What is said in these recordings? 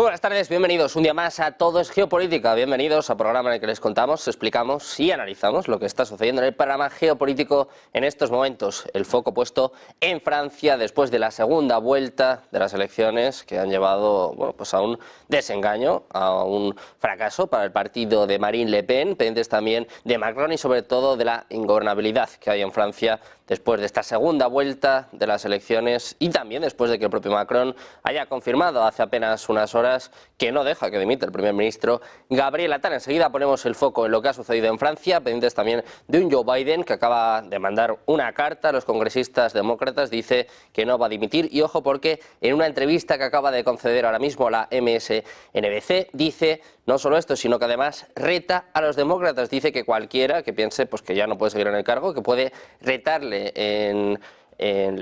Muy buenas tardes, bienvenidos un día más a Todo es Geopolítica. Bienvenidos al programa en el que les contamos, explicamos y analizamos lo que está sucediendo en el panorama geopolítico en estos momentos. El foco puesto en Francia después de la segunda vuelta de las elecciones que han llevado pues a un desengaño, a un fracaso para el partido de Marine Le Pen, pendientes también de Macron y sobre todo de la ingobernabilidad que hay en Francia después de esta segunda vuelta de las elecciones y también después de que el propio Macron haya confirmado hace apenas unas horas que no deja que dimita el primer ministro Gabriel Attal. Enseguida ponemos el foco en lo que ha sucedido en Francia, pendientes también de un Joe Biden que acaba de mandar una carta a los congresistas demócratas, dice que no va a dimitir y ojo porque en una entrevista que acaba de conceder ahora mismo a la MSNBC dice no solo esto, sino que además reta a los demócratas, dice que cualquiera que piense pues que ya no puede seguir en el cargo, que puede retarle en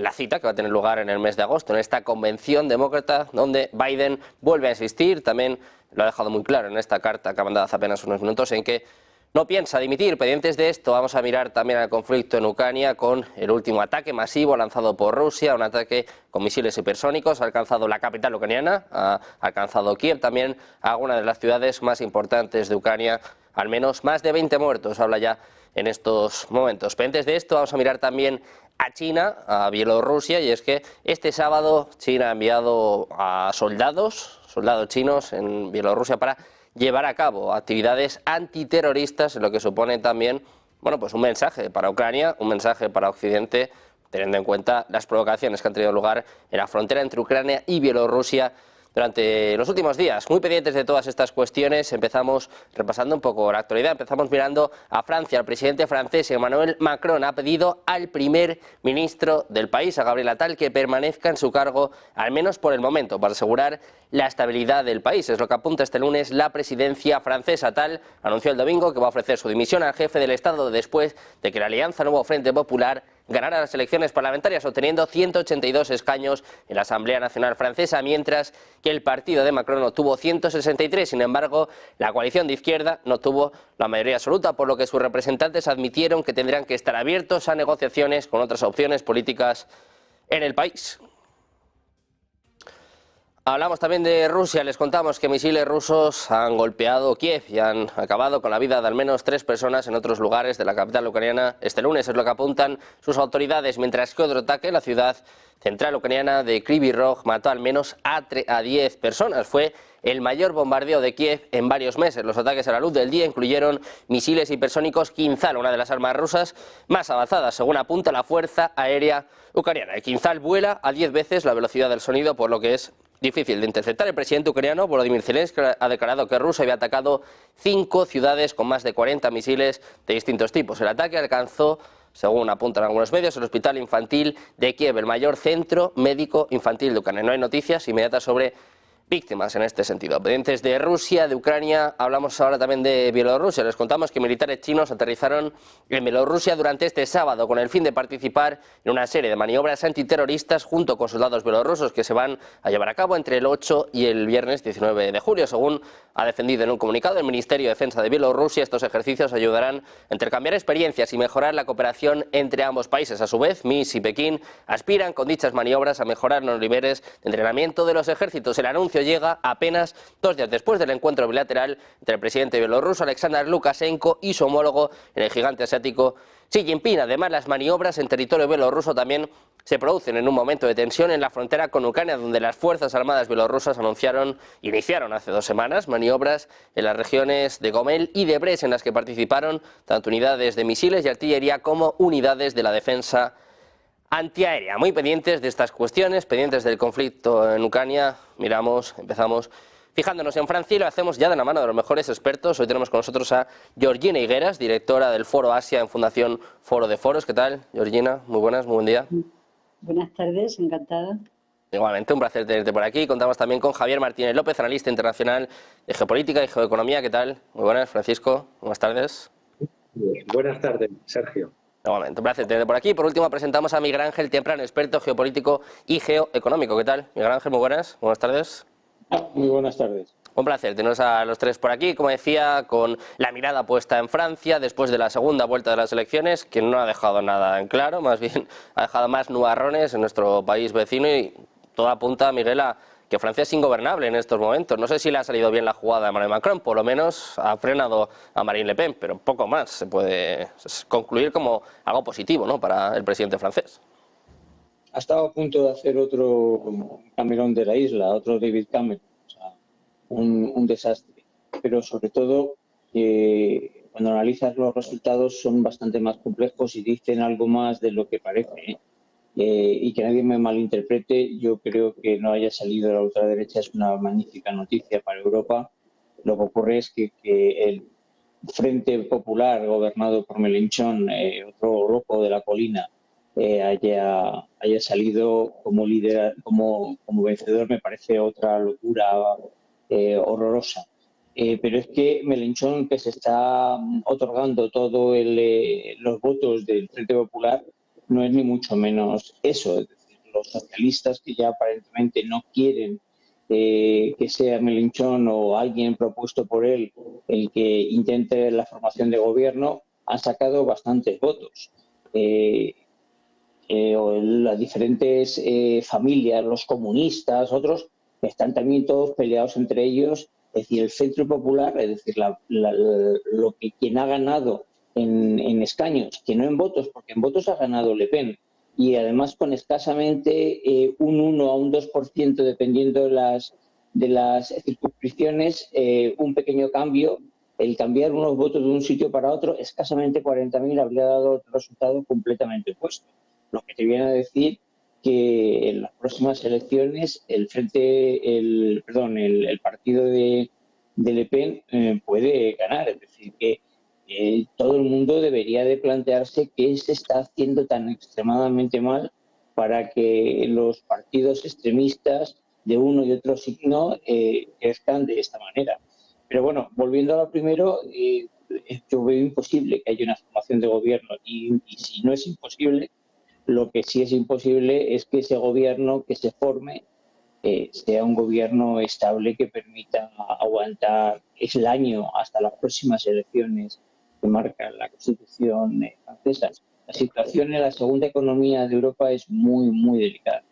la cita que va a tener lugar en el mes de agosto, en esta convención demócrata donde Biden vuelve a insistir, también lo ha dejado muy claro en esta carta que ha mandado hace apenas unos minutos, en que no piensa dimitir. Pendientes de esto, vamos a mirar también al conflicto en Ucrania con el último ataque masivo lanzado por Rusia, un ataque con misiles hipersónicos, ha alcanzado la capital ucraniana, ha alcanzado Kiev, también a una de las ciudades más importantes de Ucrania, al menos más de 20 muertos, habla ya en estos momentos. Pendientes de esto, vamos a mirar también a China, a Bielorrusia, y es que este sábado China ha enviado a soldados chinos en Bielorrusia para llevar a cabo actividades antiterroristas, en lo que supone también pues un mensaje para Ucrania, un mensaje para Occidente, teniendo en cuenta las provocaciones que han tenido lugar en la frontera entre Ucrania y Bielorrusia durante los últimos días. Muy pendientes de todas estas cuestiones, empezamos repasando un poco la actualidad, empezamos mirando a Francia. El presidente francés Emmanuel Macron ha pedido al primer ministro del país, a Gabriel Attal, que permanezca en su cargo, al menos por el momento, para asegurar la estabilidad del país. Es lo que apunta este lunes la presidencia francesa. Attal anunció el domingo que va a ofrecer su dimisión al jefe del Estado después de que la Alianza Nuevo Frente Popular ganara las elecciones parlamentarias obteniendo 182 escaños en la Asamblea Nacional Francesa, mientras que el partido de Macron obtuvo 163. Sin embargo, la coalición de izquierda no tuvo la mayoría absoluta, por lo que sus representantes admitieron que tendrán que estar abiertos a negociaciones con otras opciones políticas en el país. Hablamos también de Rusia, les contamos que misiles rusos han golpeado Kiev y han acabado con la vida de al menos 3 personas en otros lugares de la capital ucraniana este lunes, es lo que apuntan sus autoridades, mientras que otro ataque en la ciudad central ucraniana de Kryvyi Rog mató al menos a 10 personas. Fue el mayor bombardeo de Kiev en varios meses. Los ataques a la luz del día incluyeron misiles hipersónicos Kinzhal, una de las armas rusas más avanzadas, según apunta la Fuerza Aérea Ucraniana. El Kinzhal vuela a 10 veces la velocidad del sonido, por lo que es difícil de interceptar. El presidente ucraniano Volodymyr Zelensky ha declarado que Rusia había atacado 5 ciudades con más de 40 misiles de distintos tipos. El ataque alcanzó, según apuntan algunos medios, el Hospital Infantil de Kiev, el mayor centro médico infantil de Ucrania. No hay noticias inmediatas sobre víctimas en este sentido. Pendientes de Rusia, de Ucrania, hablamos ahora también de Bielorrusia. Les contamos que militares chinos aterrizaron en Bielorrusia durante este sábado con el fin de participar en una serie de maniobras antiterroristas junto con soldados bielorrusos que se van a llevar a cabo entre el 8 y el viernes 19 de julio. Según ha defendido en un comunicado el Ministerio de Defensa de Bielorrusia, estos ejercicios ayudarán a intercambiar experiencias y mejorar la cooperación entre ambos países. A su vez, Minsk y Pekín aspiran con dichas maniobras a mejorar los niveles de entrenamiento de los ejércitos. El anuncio llega apenas 2 días después del encuentro bilateral entre el presidente bielorruso Alexander Lukashenko y su homólogo en el gigante asiático Xi Jinping. Además, las maniobras en territorio bielorruso también se producen en un momento de tensión en la frontera con Ucrania, donde las Fuerzas Armadas bielorrusas iniciaron hace 2 semanas maniobras en las regiones de Gomel y de Brest, en las que participaron tanto unidades de misiles y artillería como unidades de la defensa antiaérea. Muy pendientes de estas cuestiones, pendientes del conflicto en Ucrania, empezamos fijándonos en Francia y lo hacemos ya de la mano de los mejores expertos. Hoy tenemos con nosotros a Georgina Higueras, directora del Foro Asia en Fundación Foro de Foros. ¿Qué tal, Georgina? Muy buenas, muy buen día. Buenas tardes, encantada. Igualmente, un placer tenerte por aquí. Contamos también con Javier Martínez López, analista internacional de geopolítica y geoeconomía. ¿Qué tal? Muy buenas, Francisco. Buenas tardes. Buenas tardes, Sergio. Igualmente, un placer tenerte por aquí. Por último, presentamos a Miguel Ángel Temprano, experto geopolítico y geoeconómico. ¿Qué tal, Miguel Ángel? Muy buenas. Buenas tardes. Muy buenas tardes. Un placer teneros a los tres por aquí, como decía, con la mirada puesta en Francia después de la segunda vuelta de las elecciones, que no ha dejado nada en claro, más bien ha dejado más nubarrones en nuestro país vecino y todo apunta, Miguel, a que Francia es ingobernable en estos momentos. No sé si le ha salido bien la jugada a Emmanuel Macron, por lo menos ha frenado a Marine Le Pen, pero poco más se puede concluir como algo positivo, ¿no?, para el presidente francés. Ha estado a punto de hacer otro Cameron de la isla, otro David Cameron, o sea, un desastre. Pero sobre todo, cuando analizas los resultados son bastante más complejos y dicen algo más de lo que parece. Y que nadie me malinterprete, yo creo que no haya salido la ultraderecha es una magnífica noticia para Europa. Lo que ocurre es que el Frente Popular, gobernado por Mélenchon, otro loco de la colina, haya salido como líder, como vencedor, me parece otra locura horrorosa. Pero es que Mélenchon, que se está otorgando todos los votos del Frente Popular, no es ni mucho menos eso. Es decir, los socialistas, que ya aparentemente no quieren que sea Mélenchon o alguien propuesto por él el que intente la formación de gobierno, han sacado bastantes votos. O las diferentes familias, los comunistas, otros, están también todos peleados entre ellos. Es decir, el Centro Popular, es decir, quien ha ganado en escaños, que no en votos, porque en votos ha ganado Le Pen, y además con escasamente un 1 a un 2%, dependiendo de las circunscripciones, un pequeño cambio, el cambiar unos votos de un sitio para otro, escasamente 40.000 habría dado otro resultado completamente opuesto. Lo que te viene a decir que en las próximas elecciones el partido de Le Pen puede ganar. Es decir, que todo el mundo debería de plantearse qué se está haciendo tan extremadamente mal para que los partidos extremistas de uno y otro signo crezcan de esta manera. Pero bueno, volviendo a lo primero, yo veo imposible que haya una formación de gobierno y si no es imposible, lo que sí es imposible es que ese gobierno que se forme sea un gobierno estable que permita aguantar el año hasta las próximas elecciones que marcan la Constitución francesa. La situación en la segunda economía de Europa es muy, muy delicada.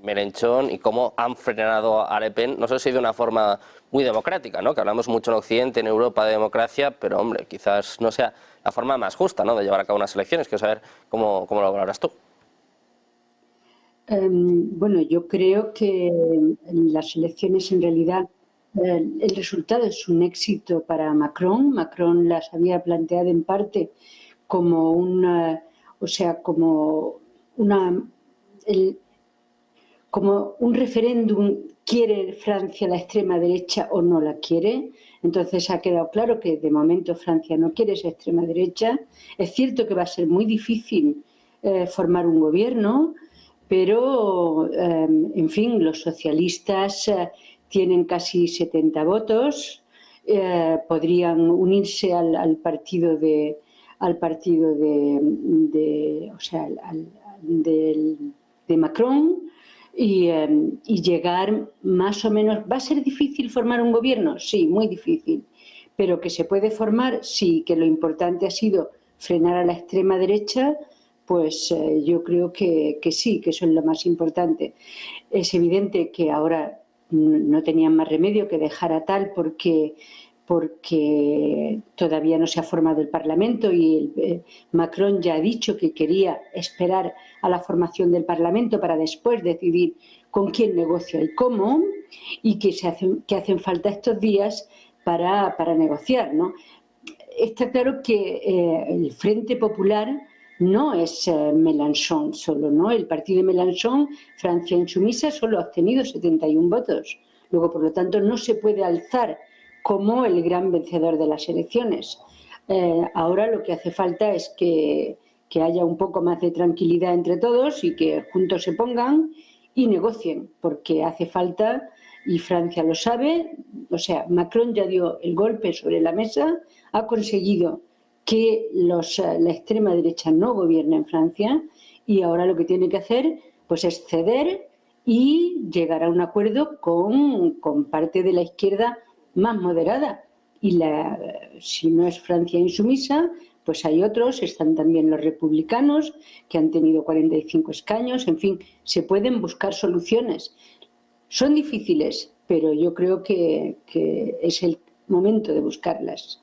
Mélenchon y cómo han frenado a Le Pen, no sé si de una forma muy democrática, ¿no?, que hablamos mucho en Occidente, en Europa, de democracia, pero hombre, quizás no sea la forma más justa, ¿no?, de llevar a cabo unas elecciones. Quiero saber cómo lo valoras tú. Bueno, yo creo que en las elecciones en realidad el resultado es un éxito para Macron. Macron las había planteado en parte como como un referéndum. ¿Quiere Francia la extrema derecha o no la quiere? Entonces ha quedado claro que de momento Francia no quiere esa extrema derecha. Es cierto que va a ser muy difícil formar un gobierno, pero, en fin, los socialistas tienen casi 70 votos, podrían unirse al partido de Macron y llegar más o menos. ¿Va a ser difícil formar un gobierno? Sí, muy difícil, pero que se puede formar, sí, que lo importante ha sido frenar a la extrema derecha. Pues yo creo que sí, que eso es lo más importante. Es evidente que ahora no tenían más remedio que dejar a tal porque todavía no se ha formado el Parlamento y Macron ya ha dicho que quería esperar a la formación del Parlamento para después decidir con quién negocia y cómo, y que hacen falta estos días para negociar, ¿no? Está claro que el Frente Popular no es Mélenchon solo, ¿no? El partido de Mélenchon, Francia Insumisa, solo ha obtenido 71 votos. Luego, por lo tanto, no se puede alzar como el gran vencedor de las elecciones. Ahora lo que hace falta es que haya un poco más de tranquilidad entre todos y que juntos se pongan y negocien, porque hace falta, y Francia lo sabe. O sea, Macron ya dio el golpe sobre la mesa, ha conseguido que la extrema derecha no gobierna en Francia, y ahora lo que tiene que hacer pues es ceder y llegar a un acuerdo con parte de la izquierda más moderada. Y si no es Francia insumisa, pues hay otros, están también los republicanos, que han tenido 45 escaños, en fin, se pueden buscar soluciones. Son difíciles, pero yo creo que es el momento de buscarlas.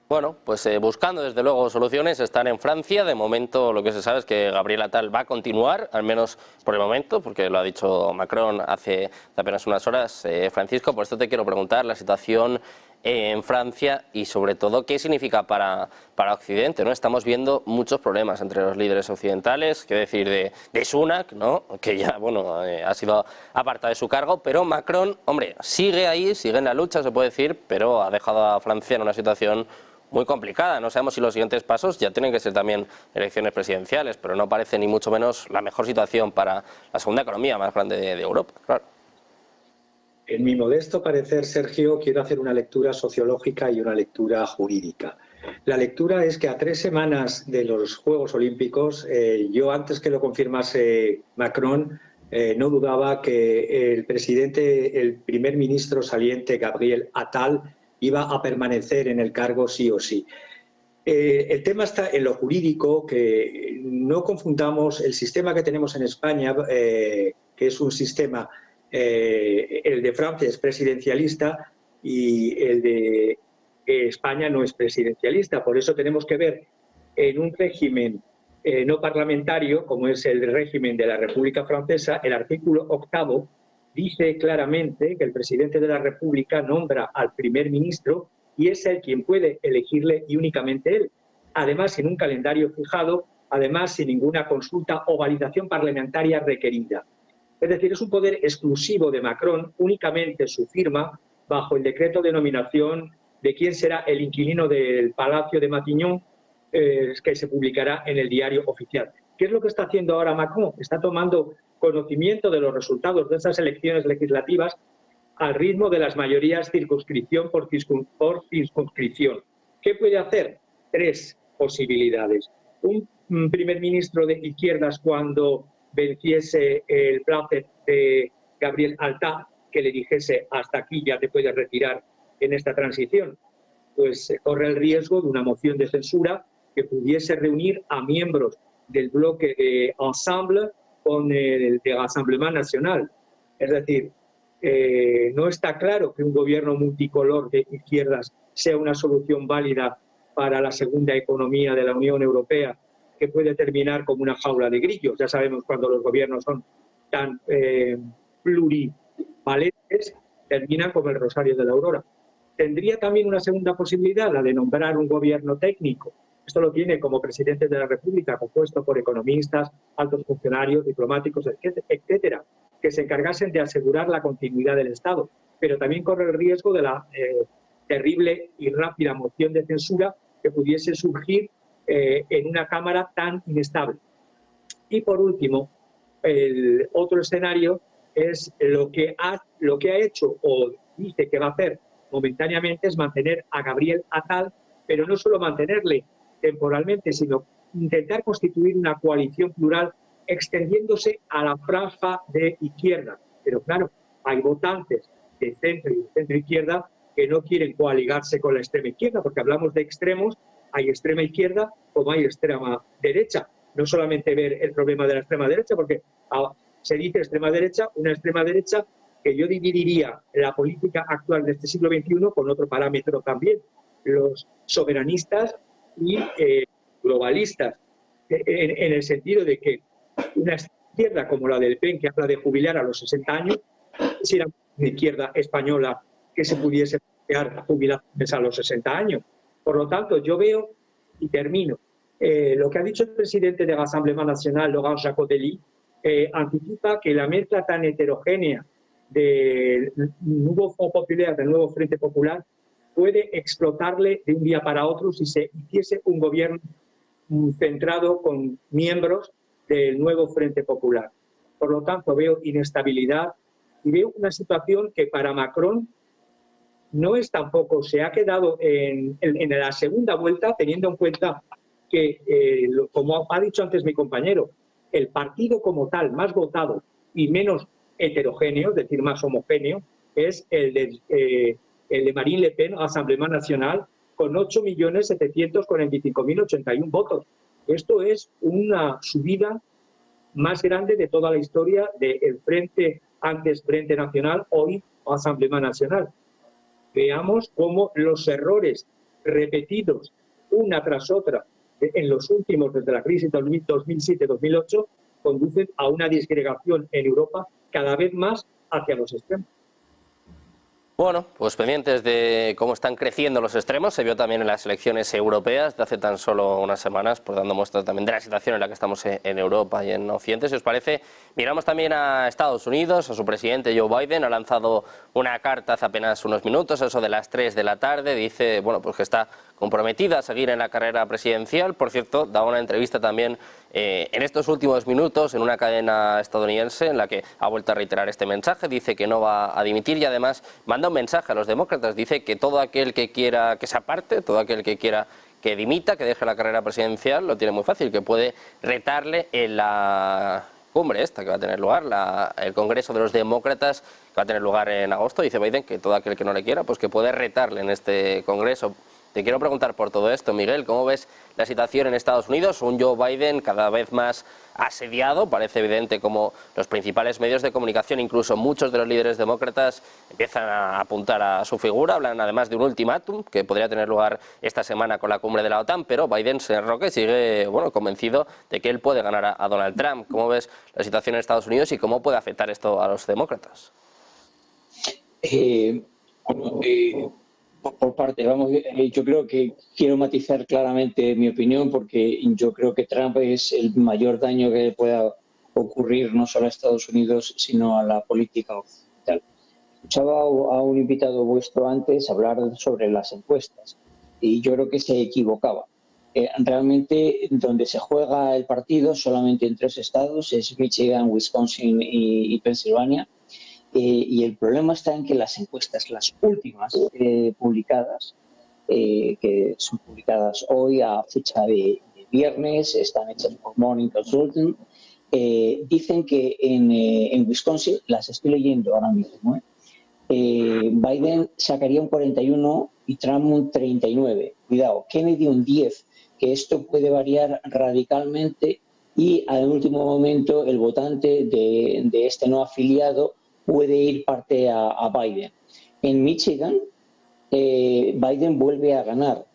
Bueno, pues buscando desde luego soluciones, están en Francia. De momento lo que se sabe es que Gabriel Attal va a continuar, al menos por el momento, porque lo ha dicho Macron hace apenas unas horas. Francisco, por esto te quiero preguntar la situación en Francia y sobre todo qué significa para Occidente, ¿no? Estamos viendo muchos problemas entre los líderes occidentales, qué decir de Sunak, ¿no? Que ya ha sido apartado de su cargo, pero Macron, hombre, sigue ahí, sigue en la lucha, se puede decir, pero ha dejado a Francia en una situación muy complicada. No sabemos si los siguientes pasos ya tienen que ser también elecciones presidenciales, pero no parece ni mucho menos la mejor situación para la segunda economía más grande de Europa, claro. En mi modesto parecer, Sergio, quiero hacer una lectura sociológica y una lectura jurídica. La lectura es que a 3 semanas de los Juegos Olímpicos, yo antes que lo confirmase Macron, no dudaba que el primer ministro saliente, Gabriel Attal, iba a permanecer en el cargo sí o sí. El tema está en lo jurídico, que no confundamos el sistema que tenemos en España, que es un sistema, el de Francia es presidencialista y el de España no es presidencialista. Por eso tenemos que ver en un régimen no parlamentario, como es el régimen de la República Francesa, el artículo 8º dice claramente que el presidente de la República nombra al primer ministro y es él quien puede elegirle y únicamente él. Además, sin un calendario fijado, además sin ninguna consulta o validación parlamentaria requerida. Es decir, es un poder exclusivo de Macron, únicamente su firma, bajo el decreto de nominación de quién será el inquilino del Palacio de Matignon, que se publicará en el diario oficial. ¿Qué es lo que está haciendo ahora Macron? Está tomando conocimiento de los resultados de esas elecciones legislativas al ritmo de las mayorías circunscripción por circunscripción. ¿Qué puede hacer? 3 posibilidades. Un primer ministro de izquierdas, cuando venciese el plan de Gabriel Attal, que le dijese hasta aquí ya te puedes retirar en esta transición, pues corre el riesgo de una moción de censura que pudiese reunir a miembros del bloque de Ensemble con el de Rassemblement National. Es decir, no está claro que un gobierno multicolor de izquierdas sea una solución válida para la segunda economía de la Unión Europea, que puede terminar como una jaula de grillos. Ya sabemos cuando los gobiernos son tan plurivalentes, terminan como el Rosario de la Aurora. Tendría también una segunda posibilidad, la de nombrar un gobierno técnico. Esto lo tiene como presidente de la República, compuesto por economistas, altos funcionarios, diplomáticos, etcétera, que se encargasen de asegurar la continuidad del Estado. Pero también corre el riesgo de la terrible y rápida moción de censura que pudiese surgir en una Cámara tan inestable. Y por último, el otro escenario es lo que ha hecho o dice que va a hacer momentáneamente es mantener a Gabriel Attal, pero no solo mantenerle temporalmente, sino intentar constituir una coalición plural extendiéndose a la franja de izquierda. Pero claro, hay votantes de centro y de centro izquierda que no quieren coaligarse con la extrema izquierda, porque hablamos de extremos, hay extrema izquierda como hay extrema derecha. No solamente ver el problema de la extrema derecha, porque se dice extrema derecha, una extrema derecha que yo dividiría la política actual de este siglo XXI con otro parámetro también, los soberanistas y globalistas, en el sentido de que una izquierda como la del PEN, que habla de jubilar a los 60 años, si era una izquierda española que se pudiese plantear jubilaciones a los 60 años. Por lo tanto, yo veo, y termino, lo que ha dicho el presidente de Rassemblement National, Laurent Jacques-Delille, anticipa que la mezcla tan heterogénea del nuevo Front Populaire, del nuevo Frente Popular, puede explotarle de un día para otro si se hiciese un gobierno centrado con miembros del nuevo Frente Popular. Por lo tanto, veo inestabilidad y veo una situación que para Macron no es tampoco, se ha quedado en la segunda vuelta, teniendo en cuenta que, como ha dicho antes mi compañero, el partido como tal más votado y menos heterogéneo, es decir, más homogéneo, es el de Marine Le Pen, Rassemblement National, con 8.745.081 votos. Esto es una subida más grande de toda la historia del Frente, antes Frente Nacional, hoy Rassemblement National. Veamos cómo los errores repetidos una tras otra en los últimos, desde la crisis 2007-2008, conducen a una disgregación en Europa cada vez más hacia los extremos. Bueno, pues pendientes de cómo están creciendo los extremos, se vio también en las elecciones europeas de hace tan solo unas semanas, pues dando muestra también de la situación en la que estamos en Europa y en Occidente. Si os parece, miramos también a Estados Unidos, a su presidente Joe Biden, ha lanzado una carta hace apenas unos minutos, eso de las 3 de la tarde, dice, bueno, pues que está comprometida a seguir en la carrera presidencial. Por cierto, da una entrevista también en estos últimos minutos en una cadena estadounidense en la que ha vuelto a reiterar este mensaje, dice que no va a dimitir y además manda un mensaje a los demócratas, dice que todo aquel que quiera que se aparte, todo aquel que quiera que dimita, que deje la carrera presidencial, lo tiene muy fácil, que puede retarle en la cumbre esta que va a tener lugar, el Congreso de los Demócratas, que va a tener lugar en agosto. Dice Biden que todo aquel que no le quiera, pues que puede retarle en este Congreso. Te quiero preguntar por todo esto, Miguel, ¿cómo ves la situación en Estados Unidos? Un Joe Biden cada vez más asediado, parece evidente como los principales medios de comunicación, incluso muchos de los líderes demócratas, empiezan a apuntar a su figura, hablan además de un ultimátum que podría tener lugar esta semana con la cumbre de la OTAN, pero Biden, señor Roque, sigue convencido de que él puede ganar a Donald Trump. ¿Cómo ves la situación en Estados Unidos y cómo puede afectar esto a los demócratas? Por parte, yo creo que quiero matizar claramente mi opinión porque yo creo que Trump es el mayor daño que pueda ocurrir no solo a Estados Unidos sino a la política occidental. Escuchaba a un invitado vuestro antes hablar sobre las encuestas y yo creo que se equivocaba. Realmente donde se juega el partido solamente en 3 estados, es Michigan, Wisconsin y Pensilvania. Y el problema está en que las encuestas, las últimas publicadas, que son publicadas hoy a fecha de viernes, están hechas por Morning Consult, dicen que en Wisconsin, las estoy leyendo ahora mismo, Biden sacaría un 41 y Trump un 39. Cuidado, Kennedy un 10, que esto puede variar radicalmente y al último momento el votante de este no afiliado puede ir parte a Biden. En Michigan, Biden vuelve a ganar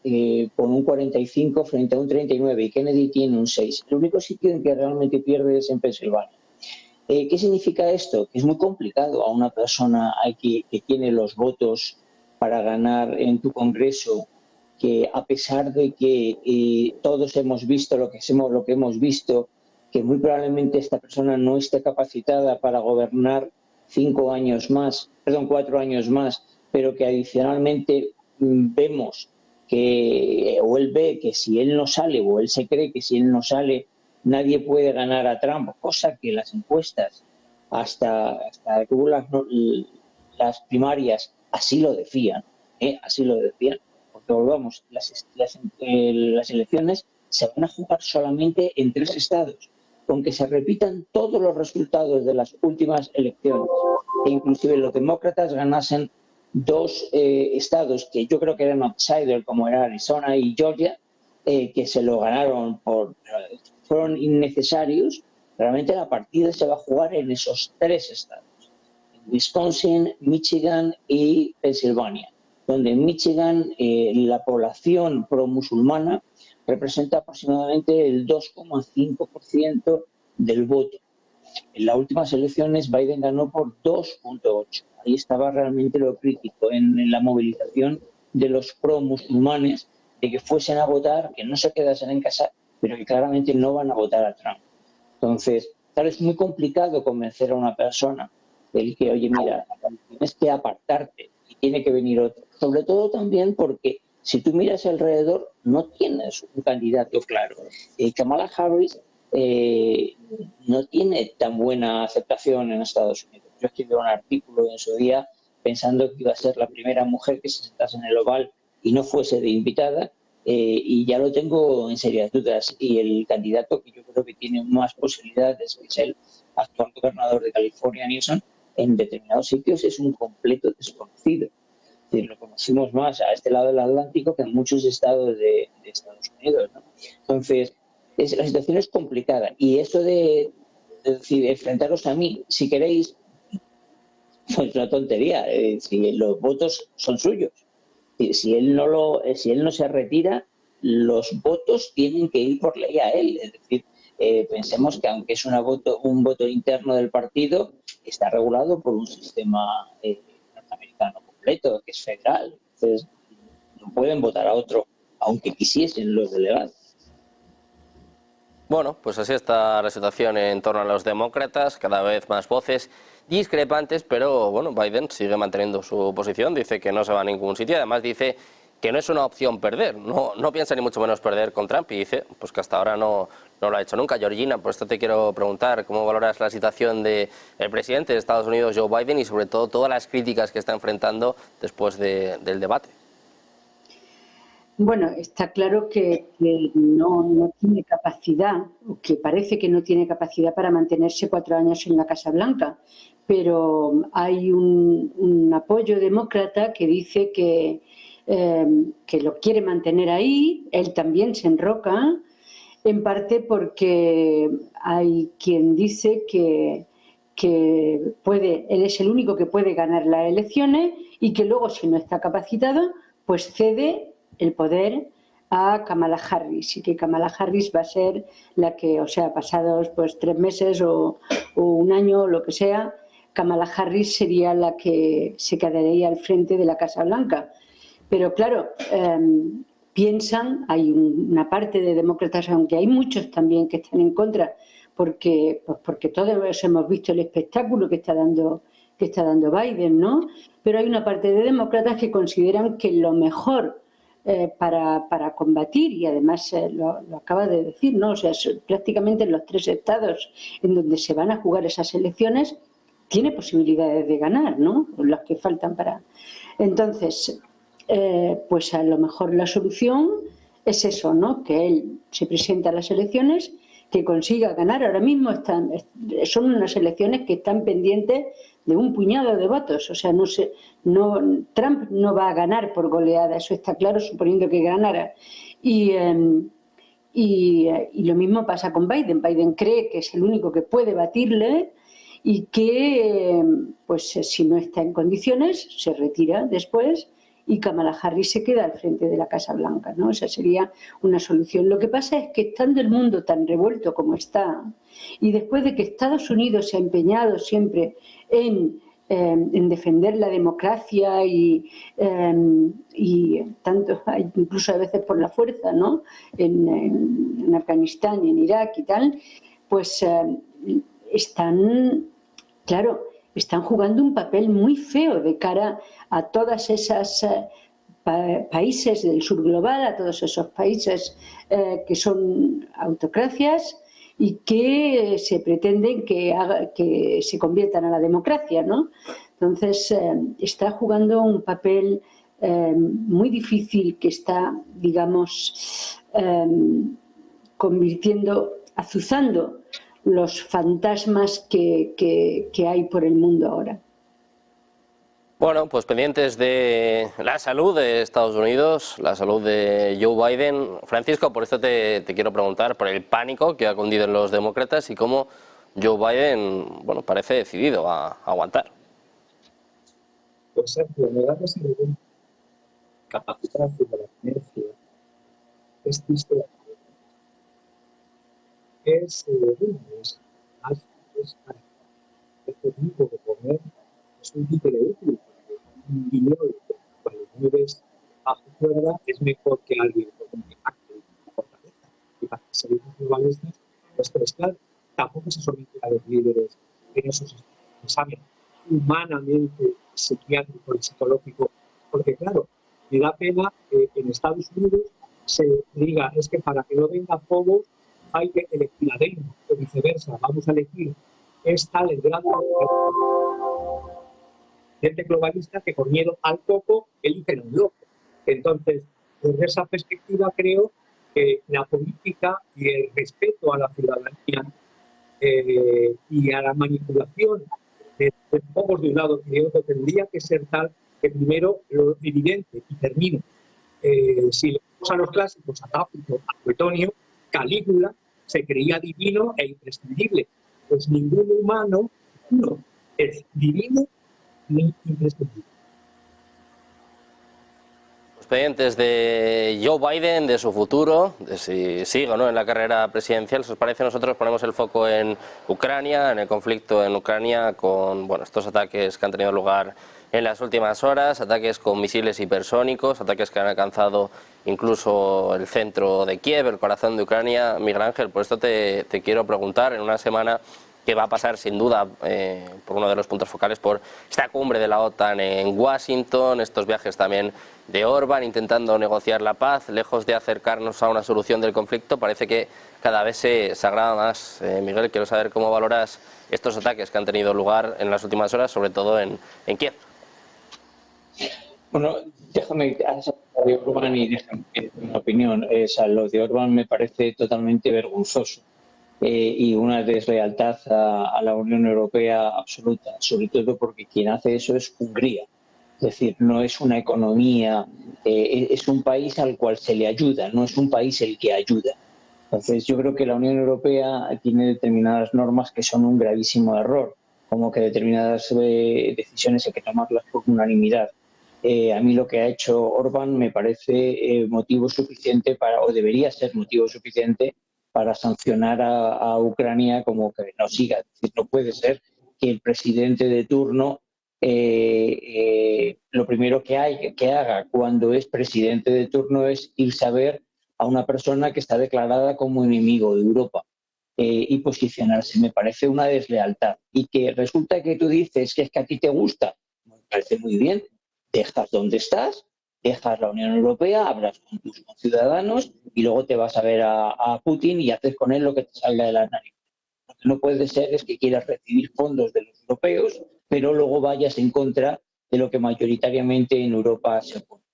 con un 45 frente a un 39 y Kennedy tiene un 6. El único sitio en que realmente pierde es en Pensilvania. ¿Qué significa esto? Que es muy complicado a una persona que tiene los votos para ganar en tu Congreso, que a pesar de que todos hemos visto lo que hemos visto, que muy probablemente esta persona no esté capacitada para gobernar 4 años más, pero que adicionalmente vemos que, o él ve que si él no sale, o él se cree que si él no sale, nadie puede ganar a Trump, cosa que las encuestas, hasta las primarias, así lo decían, porque volvamos, las elecciones se van a jugar solamente en 3 estados, con que se repitan todos los resultados de las últimas elecciones, e inclusive los demócratas ganasen 2 estados que yo creo que eran outsider, como era Arizona y Georgia, que se lo ganaron fueron innecesarios. Realmente la partida se va a jugar en esos 3 estados, Wisconsin, Michigan y Pensilvania, donde en Michigan la población pro-musulmana representa aproximadamente el 2,5% del voto. En las últimas elecciones Biden ganó por 2,8%. Ahí estaba realmente lo crítico, en la movilización de los pro-musulmanes, de que fuesen a votar, que no se quedasen en casa, pero que claramente no van a votar a Trump. Entonces, claro, es muy complicado convencer a una persona del que, oye, mira, tienes que apartarte y tiene que venir otro. Sobre todo también porque si tú miras alrededor, no tienes un candidato claro. Kamala Harris no tiene tan buena aceptación en Estados Unidos. Yo escribí un artículo en su día pensando que iba a ser la primera mujer que se sentase en el oval y no fuese de invitada, y ya lo tengo en serias dudas. Y el candidato que yo creo que tiene más posibilidades, que es el actual gobernador de California, Newsom, en determinados sitios es un completo desconocido. Es decir, lo conocimos más a este lado del Atlántico que en muchos estados de Estados Unidos, ¿no? Entonces, la situación es complicada. Y eso de decir, enfrentaros a mí, si queréis, pues una tontería. Si los votos son suyos. Si él no se retira, los votos tienen que ir por ley a él. Es decir, pensemos que aunque es un voto interno del partido, está regulado por un sistema norteamericano completo, que es federal. Entonces, no pueden votar a otro, aunque quisiesen los delegados. Bueno, pues así está la situación en torno a los demócratas, cada vez más voces discrepantes, pero bueno, Biden sigue manteniendo su posición, dice que no se va a ningún sitio, además dice que no es una opción perder, no piensa ni mucho menos perder con Trump y dice pues que hasta ahora no lo ha hecho nunca. Georgina, por esto te quiero preguntar cómo valoras la situación del presidente de Estados Unidos, Joe Biden, y sobre todo todas las críticas que está enfrentando después del debate. Bueno, está claro que no tiene capacidad, o que parece que no tiene capacidad para mantenerse 4 años en la Casa Blanca, pero hay un apoyo demócrata que dice que lo quiere mantener ahí. Él también se enroca, en parte porque hay quien dice que él es el único que puede ganar las elecciones y que luego, si no está capacitado, pues cede el poder a Kamala Harris, y que Kamala Harris va a ser la que, o sea, pasados pues 3 meses o 1 año o lo que sea, Kamala Harris sería la que se quedaría al frente de la Casa Blanca. Pero claro, hay una parte de demócratas, aunque hay muchos también que están en contra, porque todos hemos visto el espectáculo que está dando Biden, ¿no? Pero hay una parte de demócratas que consideran que lo mejor para combatir, y además lo acaba de decir, ¿no? O sea, prácticamente en los 3 estados en donde se van a jugar esas elecciones tiene posibilidades de ganar, ¿no? Los que faltan para... Entonces, pues a lo mejor la solución es eso, ¿no? Que él se presente a las elecciones, que consiga ganar. Ahora mismo son unas elecciones que están pendientes de un puñado de votos. O sea, Trump no va a ganar por goleada, eso está claro, suponiendo que ganara. Y lo mismo pasa con Biden. Biden cree que es el único que puede batirle y que, pues si no está en condiciones, se retira después y Kamala Harris se queda al frente de la Casa Blanca, ¿no? Esa sería una solución. Lo que pasa es que estando el mundo tan revuelto como está, y después de que Estados Unidos se ha empeñado siempre en defender la democracia y tanto, incluso a veces por la fuerza, ¿no? En Afganistán y en Irak y tal, pues están jugando un papel muy feo de cara a todas esas países del sur global, a todos esos países que son autocracias y que se pretenden que se conviertan a la democracia, ¿no? Entonces, está jugando un papel muy difícil que está, digamos, azuzando los fantasmas que hay por el mundo ahora. Bueno, pues pendientes de la salud de Estados Unidos, la salud de Joe Biden. Francisco, por esto te quiero preguntar por el pánico que ha cundido en los demócratas y cómo Joe Biden, bueno, parece decidido a aguantar. Pues Sergio, me da esa capacidad de la tenencia, es triste. Es técnico de comer, es un tipo de útil. Un dinero cuando mueves bajo cuerda es mejor que alguien con un impacto y una fortaleza. Y para que servicios globalistas, pues claro, tampoco se somete a los líderes en esos exámenes humanamente psiquiátrico y psicológico, porque claro, me da pena que en Estados Unidos se diga es que para que no venga fuego hay que elegir a Deno, o viceversa, vamos a elegir es tal el gran gente globalista que por miedo al poco eligen un loco. Entonces, desde esa perspectiva creo que la política y el respeto a la ciudadanía y a la manipulación de pocos de un lado y de otro tendría que ser tal que primero lo evidente, y termino, si leemos a los clásicos, a Tácito, a Suetonio, Calígula se creía divino e imprescindible. Pues ningún humano no es divino ni imprescindible. Los pendientes de Joe Biden, de su futuro, de si sigue o no en la carrera presidencial. Si os parece, nosotros ponemos el foco en Ucrania, en el conflicto en Ucrania, con estos ataques que han tenido lugar en las últimas horas, ataques con misiles hipersónicos, ataques que han alcanzado incluso el centro de Kiev, el corazón de Ucrania. Miguel Ángel, por esto te quiero preguntar, en una semana que va a pasar sin duda por uno de los puntos focales, por esta cumbre de la OTAN en Washington, estos viajes también de Orbán intentando negociar la paz, lejos de acercarnos a una solución del conflicto, parece que cada vez se agrava más. Miguel, quiero saber cómo valoras estos ataques que han tenido lugar en las últimas horas, sobre todo en Kiev. Bueno, déjame de Orbán y déjame una opinión. Lo de Orbán me parece totalmente vergonzoso y una deslealtad a la Unión Europea absoluta, sobre todo porque quien hace eso es Hungría. Es decir, no es una economía, es un país al cual se le ayuda, no es un país el que ayuda. Entonces, yo creo que la Unión Europea tiene determinadas normas que son un gravísimo error, como que determinadas decisiones hay que tomarlas por unanimidad. A mí lo que ha hecho Orbán me parece motivo suficiente o debería ser motivo suficiente para sancionar a Ucrania como que no siga. Es decir, no puede ser que el presidente de turno lo primero que haga cuando es presidente de turno es irse a ver a una persona que está declarada como enemigo de Europa y posicionarse. Me parece una deslealtad. Y que resulta que tú dices que es que a ti te gusta, me parece muy bien. Dejas donde estás, dejas la Unión Europea, hablas con tus conciudadanos y luego te vas a ver a Putin y haces con él lo que te salga de la nariz. Lo que no puede ser es que quieras recibir fondos de los europeos, pero luego vayas en contra de lo que mayoritariamente en Europa se opone.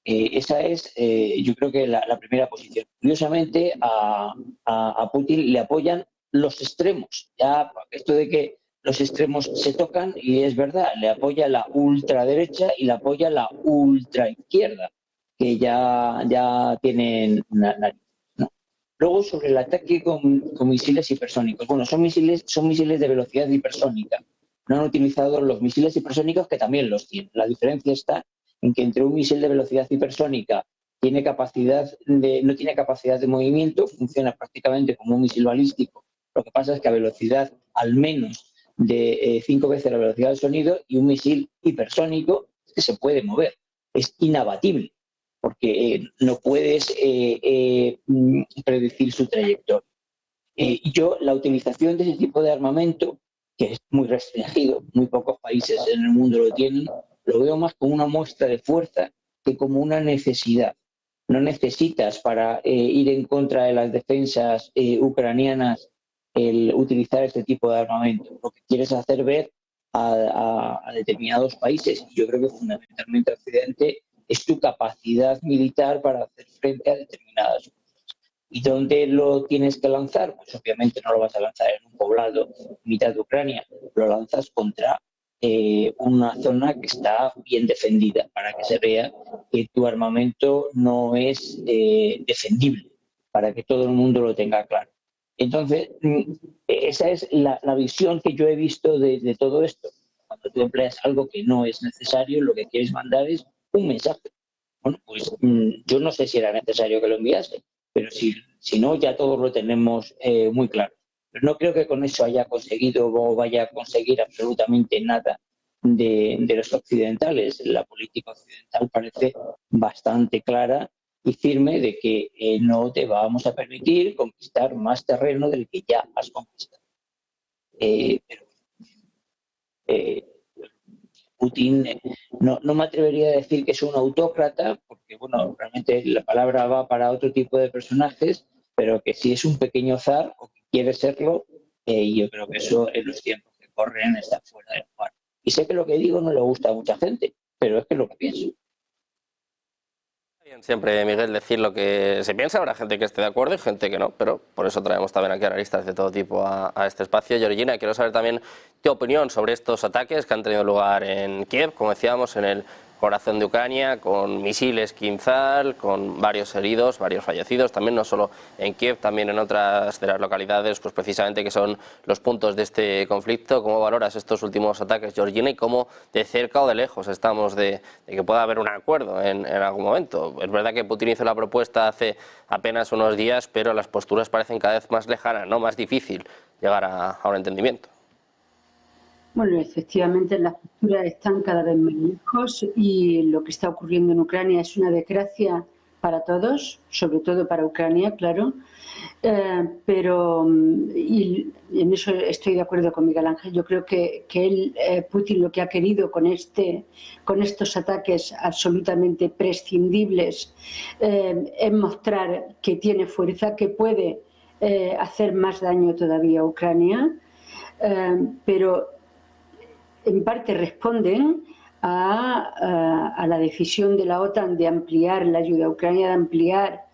Esa es, yo creo que la primera posición. Curiosamente, a Putin le apoyan los extremos. Ya esto de que los extremos se tocan, y es verdad, le apoya la ultraderecha y le apoya la ultraizquierda, que ya tienen nariz, ¿no? Luego, sobre el ataque con misiles hipersónicos. Bueno, son misiles de velocidad hipersónica. No han utilizado los misiles hipersónicos, que también los tienen. La diferencia está en que entre un misil de velocidad hipersónica no tiene capacidad de movimiento, funciona prácticamente como un misil balístico. Lo que pasa es que a velocidad al menos de 5 veces la velocidad del sonido, y un misil hipersónico que se puede mover. Es inabatible, porque no puedes predecir su trayectoria. La utilización de ese tipo de armamento, que es muy restringido, muy pocos países en el mundo lo tienen, lo veo más como una muestra de fuerza que como una necesidad. No necesitas para ir en contra de las defensas ucranianas el utilizar este tipo de armamento. Lo que quieres hacer ver a determinados países, y yo creo que fundamentalmente a Occidente, es tu capacidad militar para hacer frente a determinadas cosas. ¿Y dónde lo tienes que lanzar? Pues obviamente no lo vas a lanzar en un poblado, en mitad de Ucrania, lo lanzas contra una zona que está bien defendida, para que se vea que tu armamento no es defendible, para que todo el mundo lo tenga claro. Entonces, esa es la visión que yo he visto de todo esto. Cuando tú empleas algo que no es necesario, lo que quieres mandar es un mensaje. Bueno, pues yo no sé si era necesario que lo enviase, pero si no, ya todos lo tenemos muy claro. Pero no creo que con eso haya conseguido o vaya a conseguir absolutamente nada de los occidentales. La política occidental parece bastante clara y firme de que no te vamos a permitir conquistar más terreno del que ya has conquistado. Putin no me atrevería a decir que es un autócrata, porque bueno, realmente la palabra va para otro tipo de personajes, pero que si es un pequeño zar o que quiere serlo, yo creo que eso en los tiempos que corren está fuera de lugar. Y sé que lo que digo no le gusta a mucha gente, pero es que es lo que pienso. Bien, siempre, Miguel, decir lo que se piensa. Habrá gente que esté de acuerdo y gente que no, pero por eso traemos también aquí analistas de todo tipo a este espacio. Georgina, quiero saber también tu opinión sobre estos ataques que han tenido lugar en Kiev, como decíamos, en el corazón de Ucrania, con misiles Kinzhal, con varios heridos, varios fallecidos, también no solo en Kiev, también en otras de las localidades, pues precisamente que son los puntos de este conflicto. ¿Cómo valoras estos últimos ataques, Georgina, y cómo de cerca o de lejos estamos de que pueda haber un acuerdo en algún momento? Es verdad que Putin hizo la propuesta hace apenas unos días, pero las posturas parecen cada vez más lejanas, ¿no? Más difícil llegar a un entendimiento. Bueno, efectivamente las posturas están cada vez más lejos y lo que está ocurriendo en Ucrania es una desgracia para todos, sobre todo para Ucrania, claro. Pero y en eso estoy de acuerdo con Miguel Ángel. Yo creo que Putin lo que ha querido con estos ataques absolutamente prescindibles es mostrar que tiene fuerza, que puede hacer más daño todavía a Ucrania, pero en parte responden a la decisión de la OTAN de ampliar la ayuda a Ucrania, de ampliar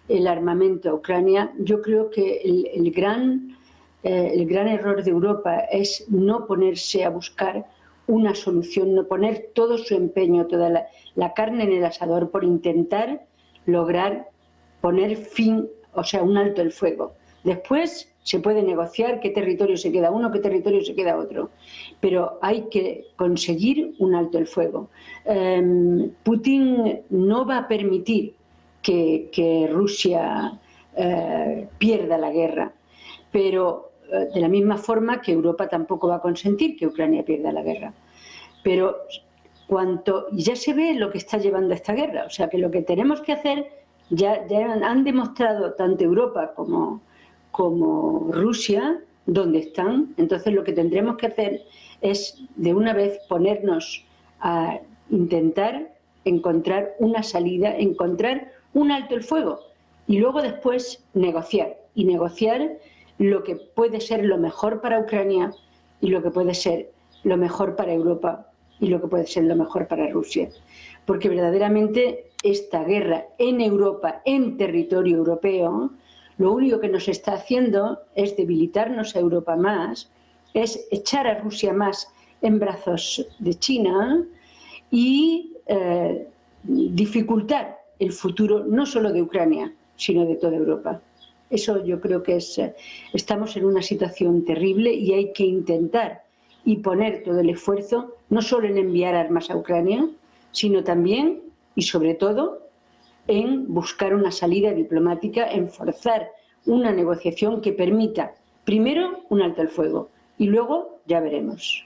el armamento a Ucrania. Yo creo que el gran error de Europa es no ponerse a buscar una solución, no poner todo su empeño, toda la carne en el asador por intentar lograr poner fin, o sea, un alto el fuego. Después se puede negociar qué territorio se queda uno, qué territorio se queda otro, pero hay que conseguir un alto el fuego. Putin no va a permitir que Rusia pierda la guerra, pero de la misma forma que Europa tampoco va a consentir que Ucrania pierda la guerra. Pero ya se ve lo que está llevando a esta guerra, o sea que lo que tenemos que hacer, ya han demostrado tanto Europa como Rusia dónde están. Entonces lo que tendremos que hacer es de una vez ponernos a intentar encontrar una salida, encontrar un alto el fuego y luego después negociar lo que puede ser lo mejor para Ucrania y lo que puede ser lo mejor para Europa y lo que puede ser lo mejor para Rusia. Porque verdaderamente esta guerra en Europa, en territorio europeo, lo único que nos está haciendo es debilitarnos a Europa más, es echar a Rusia más en brazos de China y dificultar el futuro no solo de Ucrania, sino de toda Europa. Eso yo creo que estamos en una situación terrible y hay que intentar y poner todo el esfuerzo no solo en enviar armas a Ucrania, sino también y sobre todo en buscar una salida diplomática, en forzar una negociación que permita primero un alto el fuego y luego ya veremos.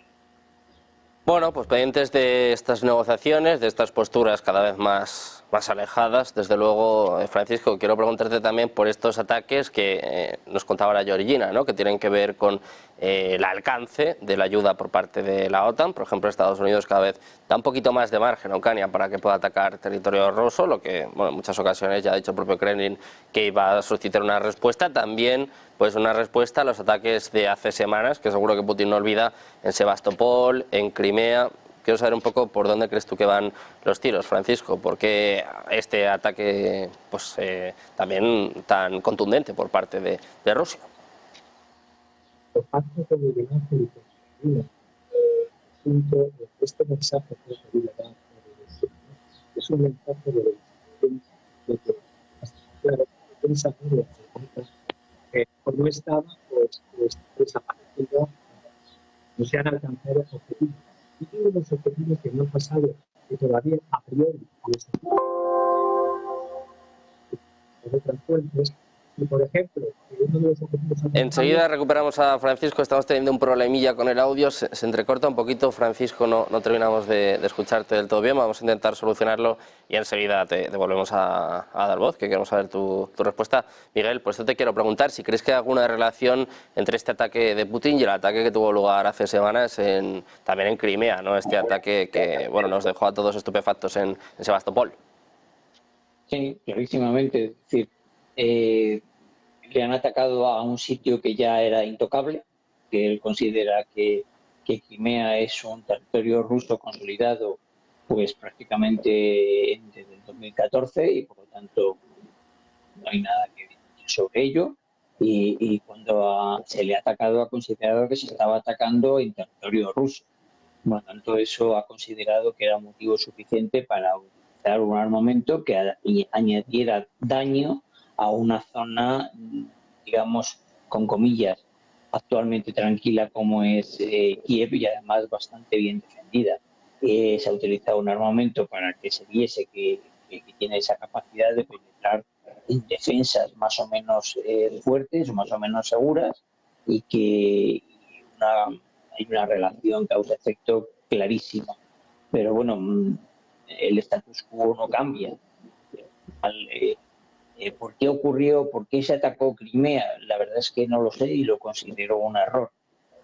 Bueno, pues pendientes de estas negociaciones, de estas posturas cada vez más alejadas, desde luego, Francisco, quiero preguntarte también por estos ataques que nos contaba la Georgina, ¿no? Que tienen que ver con el alcance de la ayuda por parte de la OTAN. Por ejemplo, Estados Unidos cada vez da un poquito más de margen a Ucrania para que pueda atacar territorio ruso, lo que bueno, en muchas ocasiones ya ha dicho el propio Kremlin que iba a suscitar una respuesta. También pues una respuesta a los ataques de hace semanas, que seguro que Putin no olvida, en Sebastopol, en Crimea. Quiero saber un poco por dónde crees tú que van los tiros, Francisco, por qué este ataque pues, también tan contundente por parte de Rusia. Por parte de Miguel Ángel y de asunto, este mensaje que he querido dar es un mensaje de que hasta claro, piensa que como estaba, pues desaparecido, no se han alcanzado objetivos. Y todos los objetivos que no han pasado, que todavía a priori de otras fuentes, y por ejemplo, uno de los objetivos... Enseguida recuperamos a Francisco, estamos teniendo un problemilla con el audio, se entrecorta un poquito, Francisco, no terminamos de escucharte del todo bien, vamos a intentar solucionarlo y enseguida te devolvemos a dar voz, que queremos saber tu respuesta. Miguel, pues yo te quiero preguntar si crees que hay alguna relación entre este ataque de Putin y el ataque que tuvo lugar hace semanas también en Crimea, ¿no? Este ataque que bueno, nos dejó a todos estupefactos en Sebastopol. Sí, clarísimamente, es decir, le han atacado a un sitio que ya era intocable, que él considera que que Crimea es un territorio ruso consolidado pues prácticamente desde el 2014 y por lo tanto no hay nada que decir sobre ello. Y cuando se le ha atacado, ha considerado que se estaba atacando en territorio ruso. Por lo tanto, eso ha considerado que era motivo suficiente para utilizar un armamento que añadiera daño a una zona, digamos, con comillas, actualmente tranquila como es Kiev y además bastante bien defendida. Se ha utilizado un armamento para que se viese que tiene esa capacidad de penetrar en defensas más o menos fuertes o más o menos seguras y que hay una relación causa-efecto clarísima. Pero bueno, el status quo no cambia. ¿Por qué ocurrió? ¿Por qué se atacó Crimea? La verdad es que no lo sé y lo considero un error.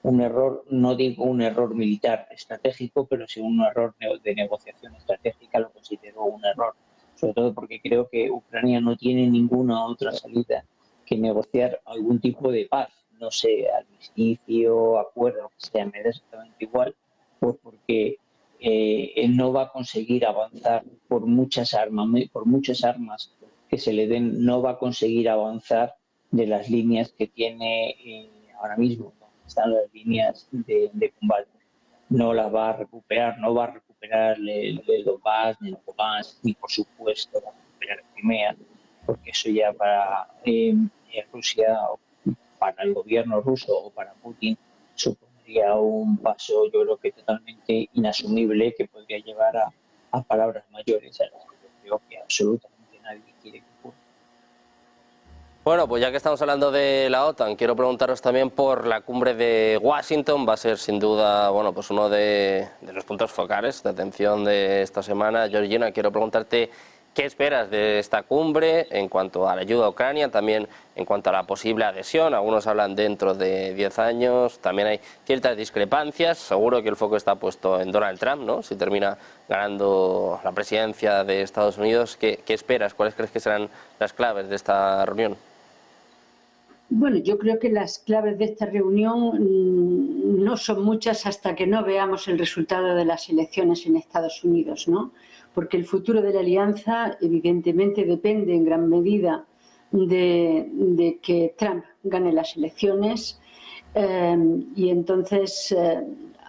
Un error, no digo un error militar estratégico, pero sí un error de negociación estratégica, lo considero un error. Sobre todo porque creo que Ucrania no tiene ninguna otra salida que negociar algún tipo de paz, no sé, armisticio, acuerdo, que sea, me da exactamente igual, pues porque él no va a conseguir avanzar por muchas armas que se le den, no va a conseguir avanzar de las líneas que tiene ahora mismo, donde están las líneas de combate. No las va a recuperar, no va a recuperar el Donbass, ni el Lugansk, ni por supuesto va a recuperar Crimea, porque eso ya para Rusia, o para el gobierno ruso o para Putin, supondría un paso, yo creo que totalmente inasumible, que podría llevar a palabras mayores, a las que yo creo que absolutamente nadie quiere que ocurra. Bueno, pues ya que estamos hablando de la OTAN, quiero preguntaros también por la cumbre de Washington. Va a ser sin duda, bueno, pues uno de los puntos focales de atención de esta semana. Georgina, quiero preguntarte qué esperas de esta cumbre en cuanto a la ayuda a Ucrania, también en cuanto a la posible adhesión. Algunos hablan dentro de 10 años, también hay ciertas discrepancias. Seguro que el foco está puesto en Donald Trump, ¿no? Si termina ganando la presidencia de Estados Unidos, ¿qué esperas? ¿Cuáles crees que serán las claves de esta reunión? Bueno, yo creo que las claves de esta reunión no son muchas hasta que no veamos el resultado de las elecciones en Estados Unidos, ¿no? Porque el futuro de la alianza evidentemente depende en gran medida de que Trump gane las elecciones y entonces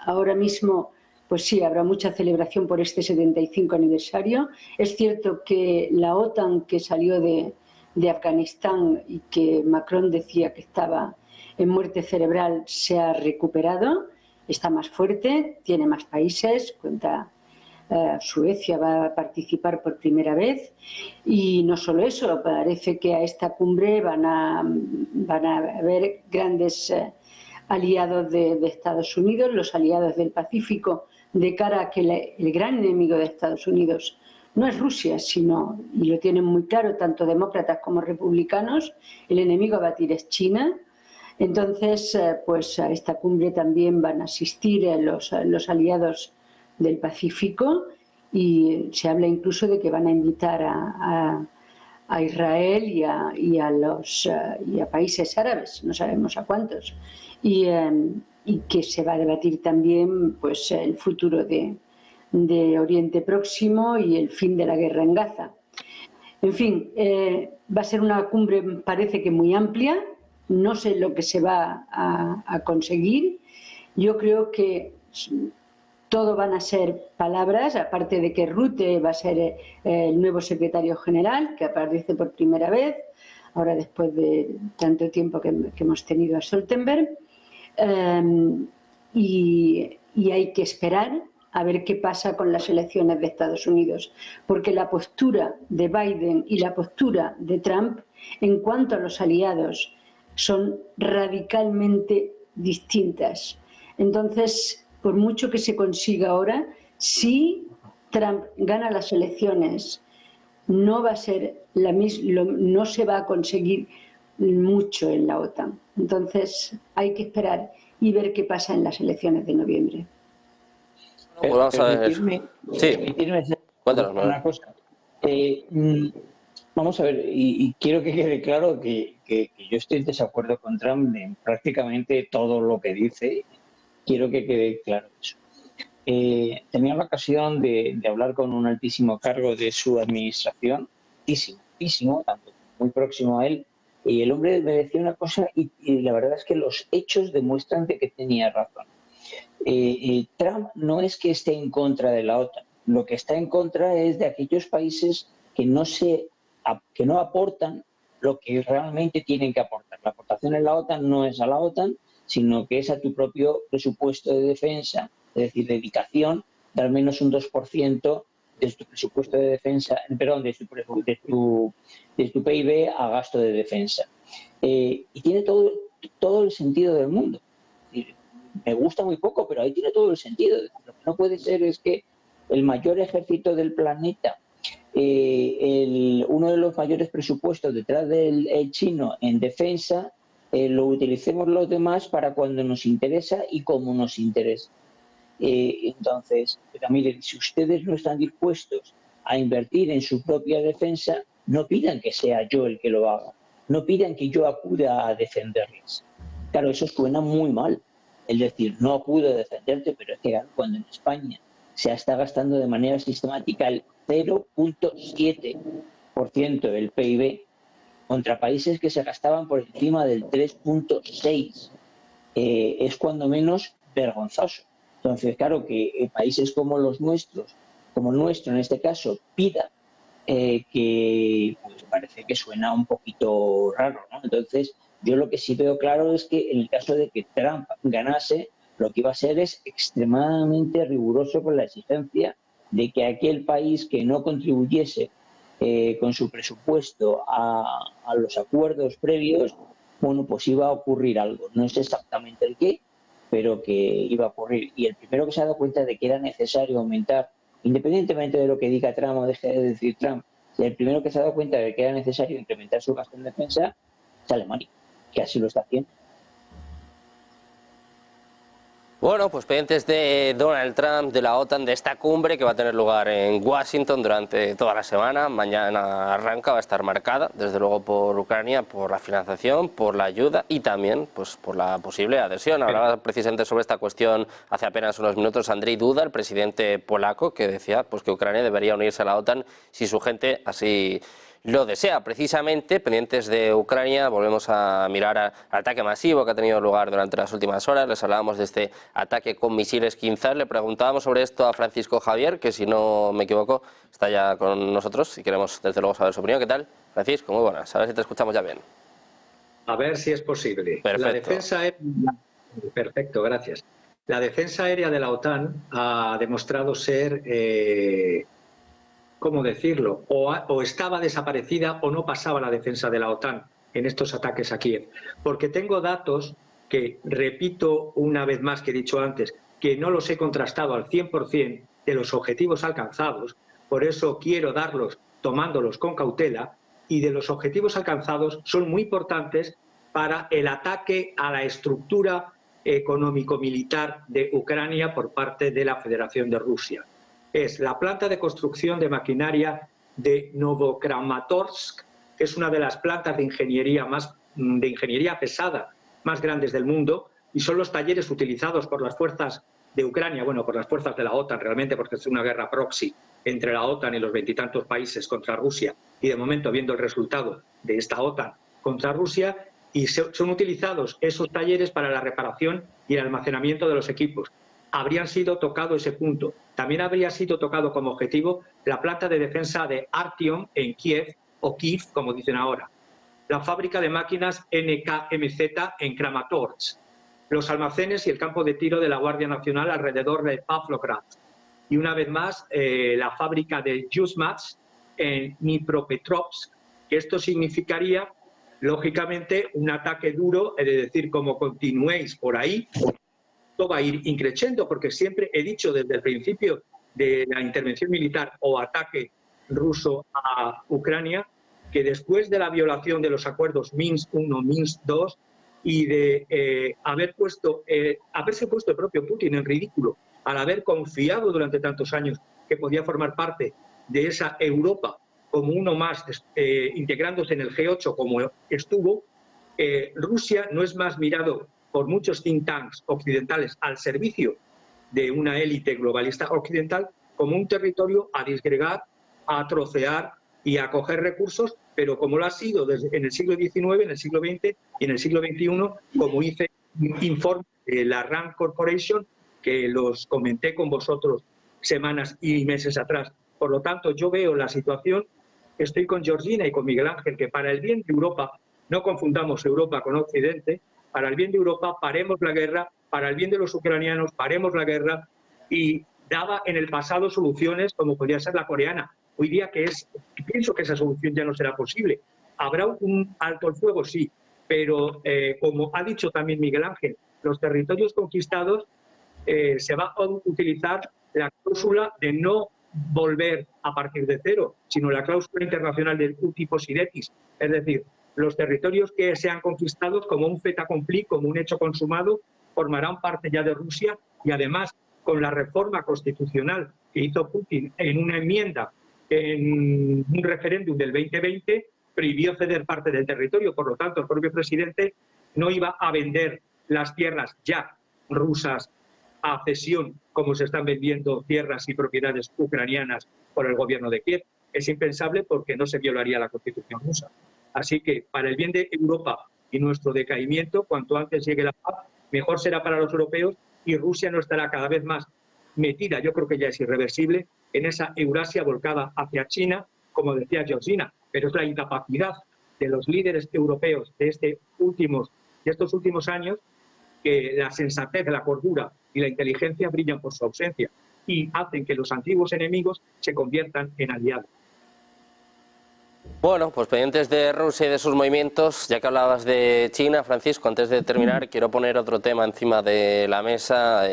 ahora mismo pues sí, habrá mucha celebración por este 75 aniversario. Es cierto que la OTAN, que salió de Afganistán y que Macron decía que estaba en muerte cerebral, se ha recuperado, está más fuerte, tiene más países, cuenta Suecia va a participar por primera vez y no solo eso, parece que a esta cumbre van a haber grandes aliados de Estados Unidos, los aliados del Pacífico, de cara a que el gran enemigo de Estados Unidos no es Rusia, sino, y lo tienen muy claro tanto demócratas como republicanos, el enemigo a batir es China. Entonces, pues a esta cumbre también van a asistir los aliados del Pacífico y se habla incluso de que van a invitar a Israel y a países árabes, no sabemos a cuántos, y que se va a debatir también pues el futuro de Oriente Próximo y el fin de la guerra en Gaza. En fin, va a ser una cumbre, parece que muy amplia, no sé lo que se va a conseguir. Yo creo que todo van a ser palabras, aparte de que Rutte va a ser el nuevo secretario general, que aparece por primera vez, ahora después de tanto tiempo que hemos tenido a Stoltenberg. Y hay que esperar a ver qué pasa con las elecciones de Estados Unidos, porque la postura de Biden y la postura de Trump en cuanto a los aliados son radicalmente distintas. Entonces, por mucho que se consiga ahora, si Trump gana las elecciones, no va a ser no se va a conseguir mucho en la OTAN. Entonces, hay que esperar y ver qué pasa en las elecciones de noviembre. Pues vamos a ver. Permitirme Cuéntanos, una cosa. Vamos a ver, y quiero que quede claro que yo estoy en desacuerdo con Trump en prácticamente todo lo que dice, quiero que quede claro eso. Tenía la ocasión de hablar con un altísimo cargo de su administración, altísimo, tanto muy próximo a él, y el hombre me decía una cosa y la verdad es que los hechos demuestran de que tenía razón. Trump no es que esté en contra de la OTAN, lo que está en contra es de aquellos países que no aportan lo que realmente tienen que aportar. La aportación en la OTAN no es a la OTAN, sino que es a tu propio presupuesto de defensa, es decir, dedicación de al menos un 2% de tu presupuesto de defensa, perdón, de tu PIB a gasto de defensa. Y tiene todo el sentido del mundo. Me gusta muy poco, pero ahí tiene todo el sentido. Lo que no puede ser es que el mayor ejército del planeta, uno de los mayores presupuestos detrás del chino en defensa, lo utilicemos los demás para cuando nos interesa y como nos interesa. Entonces, miren, si ustedes no están dispuestos a invertir en su propia defensa, no pidan que sea yo el que lo haga, no pidan que yo acuda a defenderles. Claro, eso suena muy mal, es decir, no acudo a defenderte, pero es que cuando en España se está gastando de manera sistemática el 0,7% del PIB contra países que se gastaban por encima del 3,6%, es cuando menos vergonzoso. Entonces, claro, que países como los nuestros, como el nuestro en este caso, pida que pues parece que suena un poquito raro, ¿no? Entonces, yo lo que sí veo claro es que en el caso de que Trump ganase, lo que iba a ser es extremadamente riguroso con la exigencia de que aquel país que no contribuyese con su presupuesto a los acuerdos previos, bueno, pues iba a ocurrir algo. No sé exactamente el qué, pero que iba a ocurrir. Y el primero que se ha dado cuenta de que era necesario aumentar, independientemente de lo que diga Trump o deje de decir Trump, el primero que se ha dado cuenta de que era necesario incrementar su gasto en defensa es Alemania, que así lo está haciendo. Bueno, pues pendientes de Donald Trump, de la OTAN, de esta cumbre que va a tener lugar en Washington durante toda la semana. Mañana arranca, va a estar marcada, desde luego, por Ucrania, por la financiación, por la ayuda y también pues por la posible adhesión. Hablaba precisamente sobre esta cuestión hace apenas unos minutos Andrzej Duda, el presidente polaco, que decía pues que Ucrania debería unirse a la OTAN si su gente así lo desea. Precisamente, pendientes de Ucrania, volvemos a mirar al ataque masivo que ha tenido lugar durante las últimas horas. Les hablábamos de este ataque con misiles Kinzhal. Le preguntábamos sobre esto a Francisco Javier, que si no me equivoco está ya con nosotros y queremos desde luego saber su opinión. ¿Qué tal, Francisco? Muy buenas, a ver si te escuchamos ya bien. A ver si es posible. Perfecto. La defensa Perfecto, gracias. La defensa aérea de la OTAN ha demostrado ser ¿cómo decirlo? O estaba desaparecida o no pasaba la defensa de la OTAN en estos ataques a Kiev. Porque tengo datos que, repito una vez más que he dicho antes, que no los he contrastado al 100% de los objetivos alcanzados, por eso quiero darlos tomándolos con cautela, y de los objetivos alcanzados son muy importantes para el ataque a la estructura económico-militar de Ucrania por parte de la Federación de Rusia. Es la planta de construcción de maquinaria de Novokramatorsk, que es una de las plantas de ingeniería pesada más grandes del mundo, y son los talleres utilizados por las fuerzas de Ucrania, bueno, por las fuerzas de la OTAN realmente, porque es una guerra proxy entre la OTAN y los 20 y tantos países contra Rusia, y de momento viendo el resultado de esta OTAN contra Rusia, y son utilizados esos talleres para la reparación y el almacenamiento de los equipos. Habrían sido tocado ese punto. También habría sido tocado como objetivo la planta de defensa de Artyom en Kiev, o Kiev, como dicen ahora. La fábrica de máquinas NKMZ en Kramatorsk. Los almacenes y el campo de tiro de la Guardia Nacional alrededor de Pavlograd. Y una vez más, la fábrica de Yuzmats en Dnipropetrovsk, que esto significaría, lógicamente, un ataque duro, es decir, como continuéis por ahí, esto va a ir increciendo, porque siempre he dicho desde el principio de la intervención militar o ataque ruso a Ucrania, que después de la violación de los acuerdos Minsk I, Minsk II, y de haberse puesto el propio Putin en ridículo al haber confiado durante tantos años que podía formar parte de esa Europa como uno más, integrándose en el G8 como estuvo, Rusia no es más mirado por muchos think tanks occidentales al servicio de una élite globalista occidental como un territorio a disgregar, a trocear y a coger recursos, pero como lo ha sido desde, en el siglo XIX, en el siglo XX y en el siglo XXI, como hice informe de la RAND Corporation, que los comenté con vosotros semanas y meses atrás. Por lo tanto, yo veo la situación, estoy con Georgina y con Miguel Ángel, que para el bien de Europa, no confundamos Europa con Occidente, para el bien de Europa paremos la guerra, para el bien de los ucranianos paremos la guerra, y daba en el pasado soluciones como podía ser la coreana. Hoy día pienso que esa solución ya no será posible. Habrá un alto el fuego, sí, pero como ha dicho también Miguel Ángel, los territorios conquistados se va a utilizar la cláusula de no volver a partir de cero, sino la cláusula internacional del uti possidetis, es decir, los territorios que sean conquistados como un fait accompli, como un hecho consumado, formarán parte ya de Rusia, y además con la reforma constitucional que hizo Putin en una enmienda en un referéndum del 2020, prohibió ceder parte del territorio. Por lo tanto, el propio presidente no iba a vender las tierras ya rusas a cesión, como se están vendiendo tierras y propiedades ucranianas por el gobierno de Kiev. Es impensable porque no se violaría la Constitución rusa. Así que, para el bien de Europa y nuestro decaimiento, cuanto antes llegue la paz, mejor será para los europeos, y Rusia no estará cada vez más metida, yo creo que ya es irreversible, en esa Eurasia volcada hacia China, como decía Georgina, pero es la incapacidad de los líderes europeos de estos últimos años, que la sensatez, la cordura y la inteligencia brillan por su ausencia y hacen que los antiguos enemigos se conviertan en aliados. Bueno, pues pendientes de Rusia y de sus movimientos, ya que hablabas de China, Francisco, antes de terminar quiero poner otro tema encima de la mesa.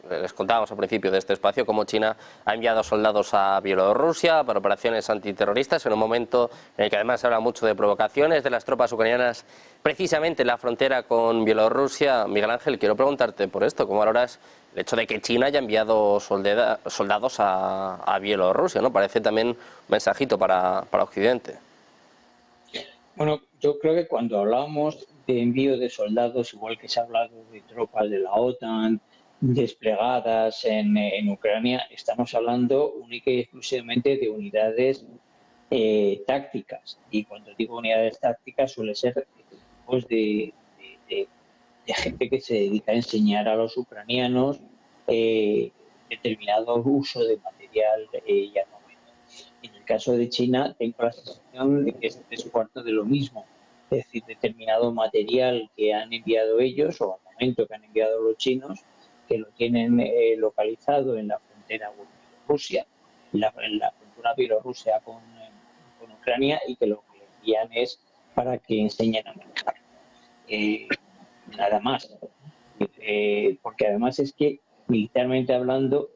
Les contábamos al principio de este espacio cómo China ha enviado soldados a Bielorrusia para operaciones antiterroristas en un momento en el que además se habla mucho de provocaciones de las tropas ucranianas precisamente en la frontera con Bielorrusia. Miguel Ángel, quiero preguntarte por esto, ¿cómo valoras el hecho de que China haya enviado soldados a Bielorrusia, ¿no? Parece también un mensajito para Occidente. Bueno, yo creo que cuando hablamos de envío de soldados, igual que se ha hablado de tropas de la OTAN desplegadas en Ucrania, estamos hablando única y exclusivamente de unidades tácticas. Y cuando digo unidades tácticas suele ser pues, de gente que se dedica a enseñar a los ucranianos determinado uso de material y armamento. En el caso de China tengo la sensación de que es 3/4 de lo mismo, es decir, determinado material que han enviado ellos o armamento que han enviado los chinos, que lo tienen localizado en la frontera con Rusia, en la frontera bielorrusia con Ucrania, y que lo que envían es para que enseñen a manejar. Nada más. Porque además es que, militarmente hablando,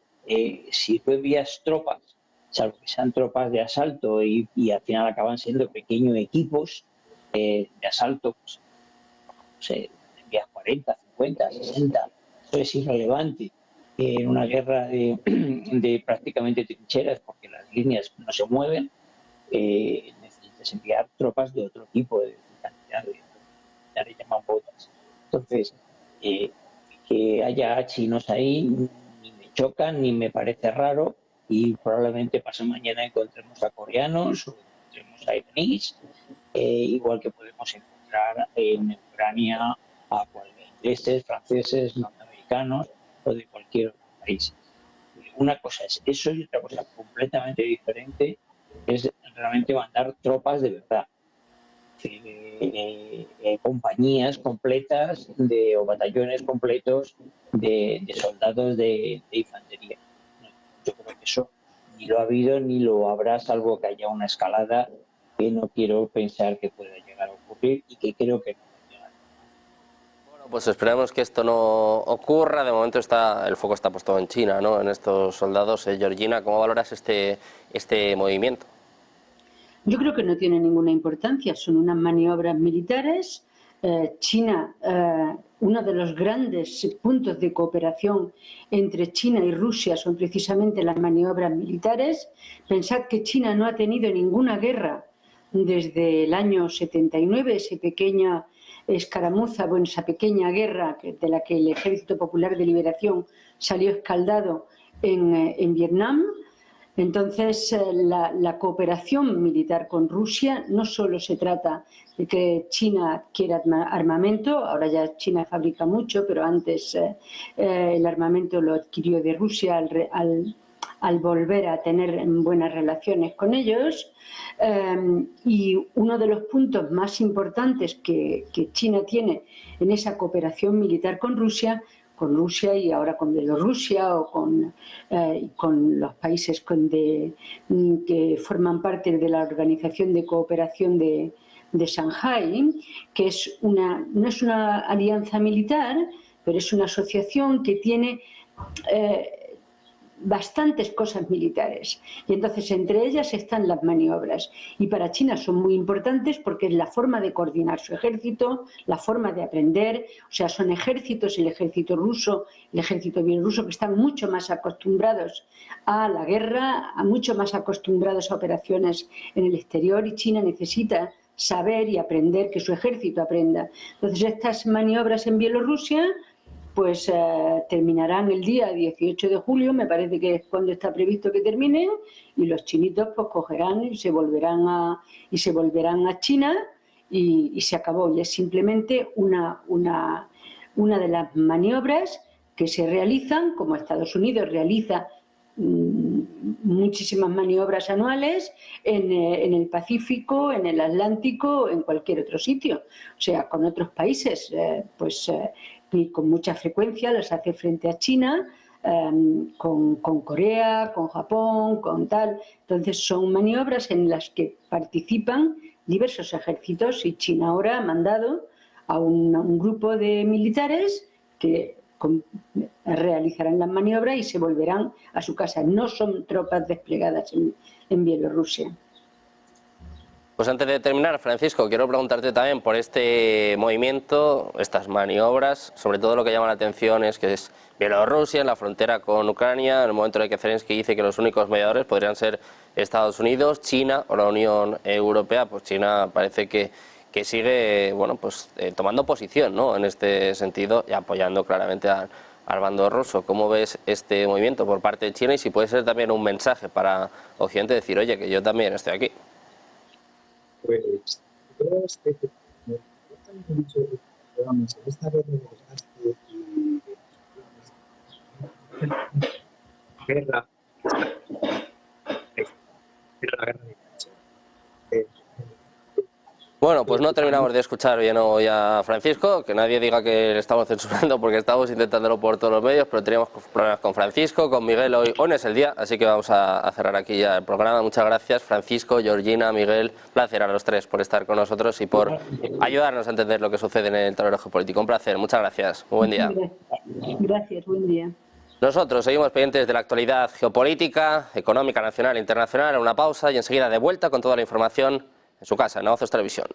si tú envías tropas, salvo que sean tropas de asalto y al final acaban siendo pequeños equipos de asalto, pues, no sé, envías 40, 50, 60, eso es irrelevante en una guerra de prácticamente trincheras, porque las líneas no se mueven. Necesitas enviar tropas de otro tipo de cantidad, ya le llaman botas. Entonces, que haya chinos ahí ni me chocan ni me parece raro, y probablemente pasado mañana encontremos a coreanos o encontremos a iraníes, igual que podemos encontrar en Ucrania a ingleses, franceses, norteamericanos o de cualquier otro país. Una cosa es eso y otra cosa completamente diferente es realmente mandar tropas de verdad. Compañías completas o batallones completos de soldados de infantería. Yo creo que eso ni lo ha habido ni lo habrá, salvo que haya una escalada que no quiero pensar que pueda llegar a ocurrir y que creo que no va a llegar. Bueno, pues esperemos que esto no ocurra. De momento el foco está puesto en China, ¿no? En estos soldados. Georgina, ¿cómo valoras este movimiento? Yo creo que no tiene ninguna importancia, son unas maniobras militares. China, uno de los grandes puntos de cooperación entre China y Rusia son precisamente las maniobras militares. Pensad que China no ha tenido ninguna guerra desde el año 79, ese pequeño escaramuza, bueno, esa pequeña guerra de la que el Ejército Popular de Liberación salió escaldado en Vietnam. Entonces, la cooperación militar con Rusia no solo se trata de que China quiera armamento, ahora ya China fabrica mucho, pero antes el armamento lo adquirió de Rusia al volver a tener buenas relaciones con ellos. Y uno de los puntos más importantes que China tiene en esa cooperación militar con Rusia y ahora con Bielorrusia o con los países que forman parte de la Organización de Cooperación de Shanghái, que no es una alianza militar, pero es una asociación que tiene bastantes cosas militares, y entonces entre ellas están las maniobras, y para China son muy importantes porque es la forma de coordinar su ejército, la forma de aprender, o sea, son ejércitos, el ejército ruso, el ejército bielorruso, que están mucho más acostumbrados a la guerra, mucho más acostumbrados a operaciones en el exterior, y China necesita saber y aprender, que su ejército aprenda. Entonces estas maniobras en Bielorrusia pues terminarán el día 18 de julio, me parece que es cuando está previsto que terminen, y los chinitos pues cogerán y se volverán a China y se acabó. Y es simplemente una de las maniobras que se realizan, como Estados Unidos realiza muchísimas maniobras anuales en el Pacífico, en el Atlántico, en cualquier otro sitio. O sea, con otros países, y con mucha frecuencia las hace frente a China, con Corea, con Japón, con tal. Entonces son maniobras en las que participan diversos ejércitos, y China ahora ha mandado a un grupo de militares que realizarán las maniobras y se volverán a su casa. No son tropas desplegadas en Bielorrusia. Pues antes de terminar, Francisco, quiero preguntarte también por este movimiento, estas maniobras. Sobre todo lo que llama la atención es que es Bielorrusia, en la frontera con Ucrania, en el momento en el que Zelensky dice que los únicos mediadores podrían ser Estados Unidos, China o la Unión Europea. Pues China parece que sigue, bueno, pues tomando posición, ¿no?, en este sentido, y apoyando claramente al bando ruso. ¿Cómo ves este movimiento por parte de China, y si puede ser también un mensaje para Occidente, decir, oye, que yo también estoy aquí? Pues creo que como también he dicho, digamos, en esta red de desgaste y guerra, la guerra de Bueno, pues no terminamos de escuchar bien hoy a Francisco, que nadie diga que le estamos censurando, porque estamos intentándolo por todos los medios, pero teníamos problemas con Francisco, con Miguel, hoy no es el día, así que vamos a cerrar aquí ya el programa. Muchas gracias, Francisco, Georgina, Miguel, placer a los tres por estar con nosotros y por ayudarnos a entender lo que sucede en el tablero geopolítico. Un placer, muchas gracias, muy buen día. Gracias, buen día. Nosotros seguimos pendientes de la actualidad geopolítica, económica, nacional e internacional. Una pausa y enseguida de vuelta con toda la información en su casa, en Negocios Televisión.